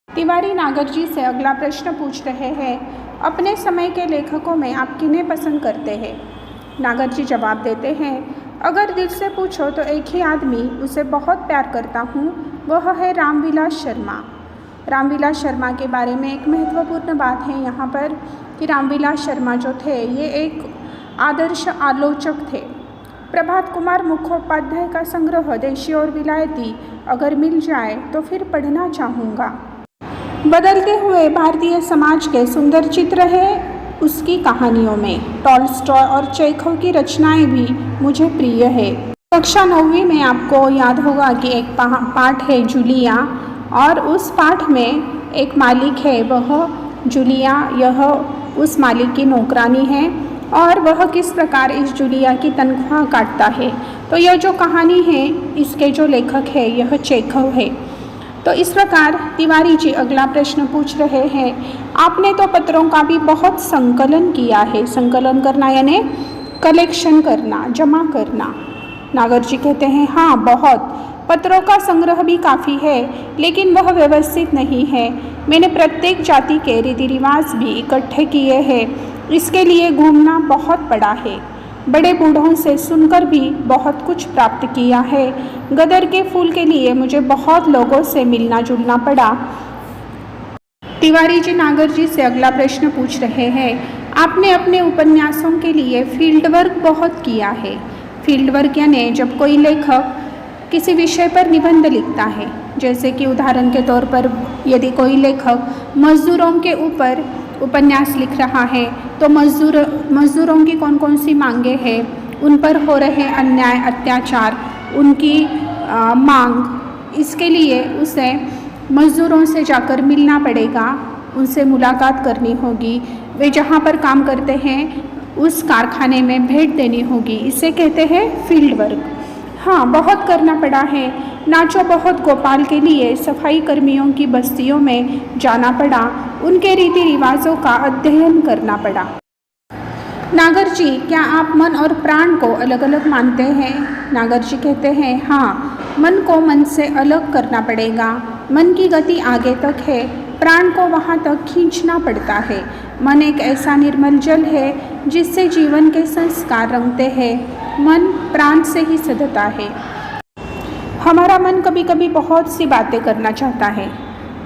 तिवारी नागर जी से अगला प्रश्न पूछ रहे हैं, अपने समय के लेखकों में आप किन्हें पसंद करते हैं? नागर जी जवाब देते हैं, अगर दिल से पूछो तो एक ही आदमी उसे बहुत प्यार करता हूँ, वह है रामविलास शर्मा। रामविलास शर्मा के बारे में एक महत्वपूर्ण बात है यहाँ पर कि रामविलास शर्मा जो थे ये एक आदर्श आलोचक थे। प्रभात कुमार मुखोपाध्याय का संग्रह देशी और विलायती अगर मिल जाए तो फिर पढ़ना चाहूँगा। बदलते हुए भारतीय समाज के सुंदर चित्र है उसकी कहानियों में। टॉल्स्टॉय और चेखव की रचनाएं भी मुझे प्रिय है। कक्षा 9वीं में आपको याद होगा कि एक पाठ है जूलिया, और उस पाठ में एक मालिक है, वह जूलिया यह उस मालिक की नौकरानी है और वह किस प्रकार इस जूलिया की तनख्वाह काटता है। तो यह जो कहानी है इसके जो लेखक है यह चेखव है। तो इस प्रकार तिवारी जी अगला प्रश्न पूछ रहे हैं, आपने तो पत्रों का भी बहुत संकलन किया है। संकलन करना यानी कलेक्शन करना, जमा करना। नागर जी कहते हैं, हाँ बहुत। पत्रों का संग्रह भी काफ़ी है लेकिन वह व्यवस्थित नहीं है। मैंने प्रत्येक जाति के रीति रिवाज भी इकट्ठे किए हैं। इसके लिए घूमना बहुत पड़ा है। बड़े बूढ़ों से सुनकर भी बहुत कुछ प्राप्त किया है। गदर के फूल के लिए मुझे बहुत लोगों से मिलना जुलना पड़ा। तिवारी जी नागर जी से अगला प्रश्न पूछ रहे हैं, आपने अपने उपन्यासों के लिए फील्ड वर्क बहुत किया है। फील्ड वर्क यानी जब कोई लेखक किसी विषय पर निबंध लिखता है, जैसे कि उदाहरण के तौर पर यदि कोई लेखक मजदूरों के ऊपर उपन्यास लिख रहा है तो मजदूरों की कौन कौन सी मांगे हैं, उन पर हो रहे अन्याय अत्याचार, उनकी मांग, इसके लिए उसे मजदूरों से जाकर मिलना पड़ेगा, उनसे मुलाकात करनी होगी, वे जहाँ पर काम करते हैं उस कारखाने में भेंट देनी होगी। इसे कहते हैं फील्ड वर्क। हाँ, बहुत करना पड़ा है। नाचो बहुत गोपाल के लिए सफाई कर्मियों की बस्तियों में जाना पड़ा, उनके रीति रिवाजों का अध्ययन करना पड़ा। नागर जी, क्या आप मन और प्राण को अलग अलग मानते हैं? नागर जी कहते हैं, हाँ, मन को मन से अलग करना पड़ेगा। मन की गति आगे तक है, प्राण को वहाँ तक खींचना पड़ता है। मन एक ऐसा निर्मल जल है जिससे जीवन के संस्कार रंगते हैं। मन प्राण से ही सधता है। हमारा मन कभी कभी बहुत सी बातें करना चाहता है।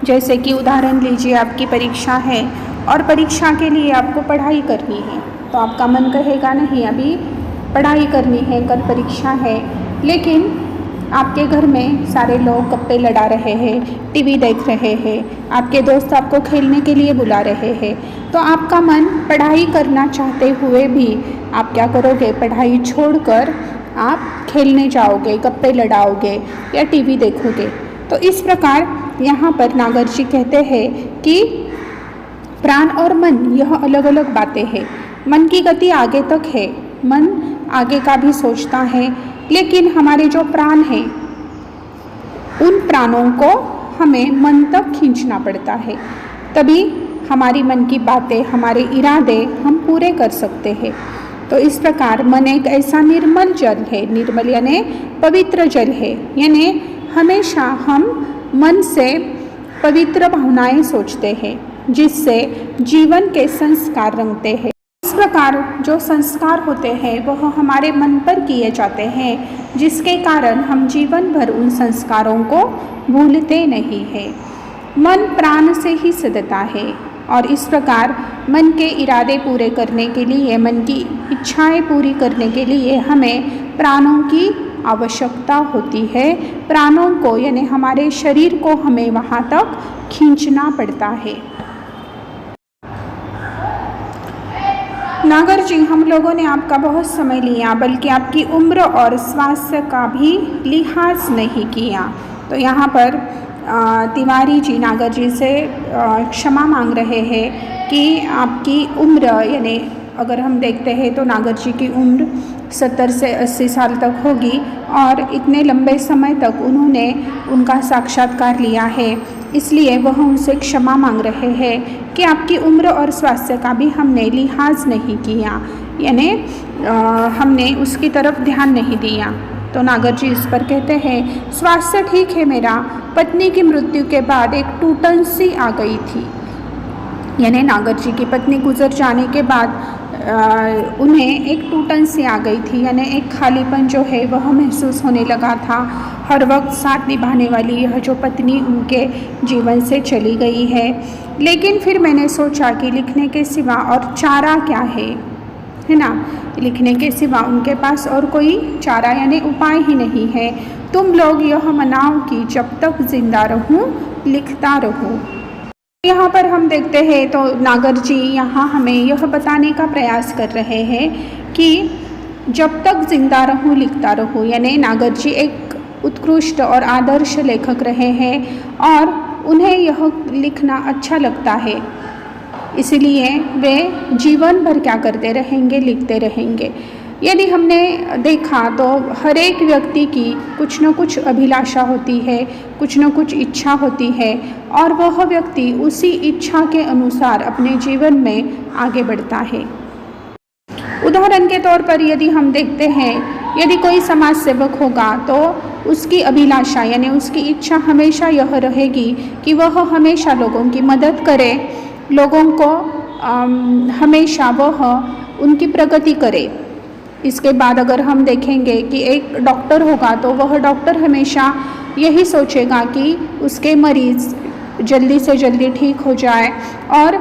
जैसे कि उदाहरण लीजिए, आपकी परीक्षा है और परीक्षा के लिए आपको पढ़ाई करनी है, तो आपका मन कहेगा नहीं अभी पढ़ाई करनी है, कल परीक्षा है। लेकिन आपके घर में सारे लोग गप्पे लड़ा रहे हैं, टीवी देख रहे हैं, आपके दोस्त आपको खेलने के लिए बुला रहे हैं, तो आपका मन पढ़ाई करना चाहते हुए भी आप क्या करोगे, पढ़ाई छोड़कर आप खेलने जाओगे, गप्पे लड़ाओगे या टीवी देखोगे। तो इस प्रकार यहाँ पर नागर जी कहते हैं कि प्राण और मन यह अलग अलग बातें हैं। मन की गति आगे तक है, मन आगे का भी सोचता है, लेकिन हमारे जो प्राण हैं उन प्राणों को हमें मन तक खींचना पड़ता है, तभी हमारी मन की बातें, हमारे इरादे हम पूरे कर सकते हैं। तो इस प्रकार मन एक ऐसा निर्मल जल है, निर्मल यानी पवित्र जल है, यानी हमेशा हम मन से पवित्र भावनाएं सोचते हैं जिससे जीवन के संस्कार रंगते हैं। इस प्रकार जो संस्कार होते हैं वह हमारे मन पर किए जाते हैं, जिसके कारण हम जीवन भर उन संस्कारों को भूलते नहीं हैं। मन प्राण से ही सधता है और इस प्रकार मन के इरादे पूरे करने के लिए, मन की इच्छाएं पूरी करने के लिए हमें प्राणों की आवश्यकता होती है। प्राणों को यानी हमारे शरीर को हमें वहाँ तक खींचना पड़ता है। नागर जी, हम लोगों ने आपका बहुत समय लिया, बल्कि आपकी उम्र और स्वास्थ्य का भी लिहाज नहीं किया। तो यहाँ पर तिवारी जी नागर जी से क्षमा मांग रहे हैं कि आपकी उम्र, यानी अगर हम देखते हैं तो नागर जी की उम्र 70 से 80 साल तक होगी और इतने लंबे समय तक उन्होंने उनका साक्षात्कार लिया है, इसलिए वह उनसे क्षमा मांग रहे हैं कि आपकी उम्र और स्वास्थ्य का भी हमने लिहाज नहीं किया, यानी हमने उसकी तरफ ध्यान नहीं दिया। तो नागर जी इस पर कहते हैं, स्वास्थ्य ठीक है मेरा, पत्नी की मृत्यु के बाद एक टूटन सी आ गई थी। यानी नागर जी की पत्नी गुजर जाने के बाद उन्हें एक टूटन सी आ गई थी, यानी एक खालीपन जो है वह महसूस होने लगा था। हर वक्त साथ निभाने वाली यह जो पत्नी उनके जीवन से चली गई है। लेकिन फिर मैंने सोचा कि लिखने के सिवा और चारा क्या है ना, लिखने के सिवा उनके पास और कोई चारा यानी उपाय ही नहीं है। तुम लोग यह मनाओ कि जब तक जिंदा रहूं लिखता रहूं। यहाँ पर हम देखते हैं तो नागर जी यहाँ हमें यह बताने का प्रयास कर रहे हैं कि जब तक जिंदा रहूं लिखता रहूं, यानी नागर जी एक उत्कृष्ट और आदर्श लेखक रहे हैं और उन्हें यह लिखना अच्छा लगता है, इसलिए वे जीवन भर क्या करते रहेंगे, लिखते रहेंगे। यदि हमने देखा तो हर एक व्यक्ति की कुछ न कुछ अभिलाषा होती है, कुछ न कुछ इच्छा होती है और वह व्यक्ति उसी इच्छा के अनुसार अपने जीवन में आगे बढ़ता है। उदाहरण के तौर पर यदि हम देखते हैं, यदि कोई समाज सेवक होगा तो उसकी अभिलाषा यानी उसकी इच्छा हमेशा यह रहेगी कि वह हमेशा लोगों की मदद करे, लोगों को हमेशा वह उनकी प्रगति करे। इसके बाद अगर हम देखेंगे कि एक डॉक्टर होगा तो वह डॉक्टर हमेशा यही सोचेगा कि उसके मरीज़ जल्दी से जल्दी ठीक हो जाए और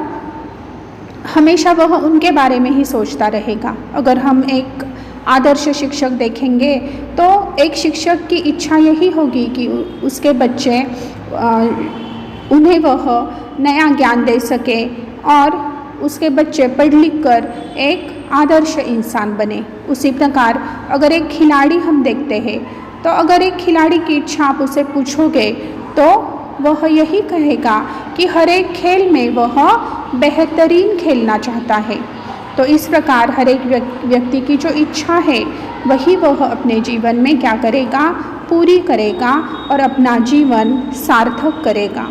हमेशा वह उनके बारे में ही सोचता रहेगा। अगर हम एक आदर्श शिक्षक देखेंगे तो एक शिक्षक की इच्छा यही होगी कि उसके बच्चे उन्हें वह नया ज्ञान दे सके और उसके बच्चे पढ़ लिख कर एक आदर्श इंसान बने। उसी प्रकार अगर एक खिलाड़ी हम देखते हैं तो अगर एक खिलाड़ी की इच्छा आप उसे पूछोगे तो वह यही कहेगा कि हर एक खेल में वह बेहतरीन खेलना चाहता है। तो इस प्रकार हर एक व्यक्ति की जो इच्छा है वही वह अपने जीवन में क्या करेगा, पूरी करेगा और अपना जीवन सार्थक करेगा।